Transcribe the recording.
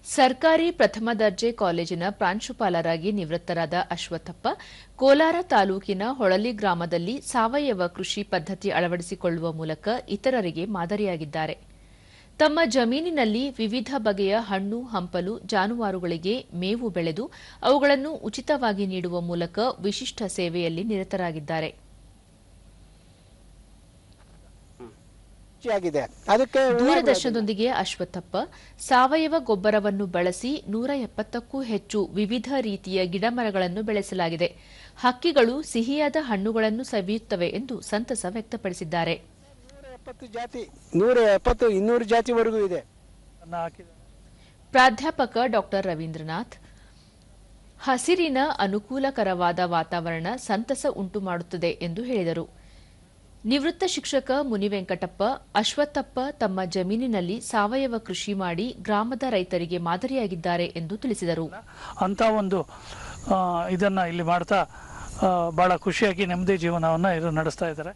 ಸರ್ಕಾರಿ ಪ್ರಥಮ ದರ್ಜೆ ಕಾಲೇಜಿನ ಪ್ರಾಂಶುಪಾಲರಾಗಿ ನಿವೃತ್ತರಾದ ಅಶ್ವತ್ಥಪ್ಪ ಕೋಲಾರ ತಾಲೂಕಿನ ಹೊಳಲಿ ಗ್ರಾಮದಲ್ಲಿ ಸಾವಯವ ಕೃಷಿ ಪದ್ಧತಿ ಅಳವಡಿಸಿಕೊಳ್ಳುವ ಮೂಲಕ ಇತರರಿಗೆ ಮಾದರಿಯಾಗಿದ್ದಾರೆ. ತಮ್ಮ ಜಮೀನಿನಲ್ಲಿ ವಿವಿಧ ಬಗೆಯ ಹಣ್ಣು ಹಂಪಲು ಜಾನುವಾರುಗಳಿಗೆ ಮೇವು ಬೆಳೆದು ಅವುಗಳನ್ನು ಉಚಿತವಾಗಿ ನೀಡುವ ಮೂಲಕ ವಿಶಿಷ್ಟ ಸೇವೆಯಲ್ಲಿ ನಿರತರಾಗಿದ್ದಾರೆ. ದೂರದರ್ಶನದೊಂದಿಗೆ ಅಶ್ವತ್ಥಪ್ಪ ಸಾವಯವ ಗೊಬ್ಬರವನ್ನು ಬಳಸಿ 170ಕ್ಕೂ ಹೆಚ್ಚು ವಿವಿಧ ರೀತಿಯ ಗಿಡಮರಗಳನ್ನು ಬೆಳೆಸಲಾಗಿದೆ. ಹಕ್ಕಿಗಳು ಸಿಹಿಯಾದ ಹಣ್ಣುಗಳನ್ನು ಸವಿಯುತ್ತವೆ ಎಂದು ಸಂತಸ ವ್ಯಕ್ತಪಡಿಸಿದ್ದಾರೆ. 170-200 ಜಾತಿವರೆಗೂ ಇದೆ. ಪ್ರಾಧ್ಯಾಪಕ ಡಾ ರವೀಂದ್ರನಾಥ್, ಹಸಿರಿನ ಅನುಕೂಲಕರವಾದ ವಾತಾವರಣ ಸಂತಸ ಉಂಟುಮಾಡುತ್ತದೆ ಎಂದು ಹೇಳಿದರು. ನಿವೃತ್ತ ಶಿಕ್ಷಕ ಮುನಿವೆಂಕಟಪ್ಪ, ಅಶ್ವತ್ಥಪ್ಪ ತಮ್ಮ ಜಮೀನಿನಲ್ಲಿ ಸಾವಯವ ಕೃಷಿ ಮಾಡಿ ಗ್ರಾಮದ ರೈತರಿಗೆ ಮಾದರಿಯಾಗಿದ್ದಾರೆ ಎಂದು ತಿಳಿಸಿದರು. ಅಂತ ಒಂದು ಇದನ್ನ ಇಲ್ಲಿ ಮಾಡ್ತಾ ಬಹಳ ಖುಷಿಯಾಗಿ ನೆಮ್ಮದಿ ಜೀವನವನ್ನು ನಡೆಸ್ತಾ ಇದ್ದಾರೆ.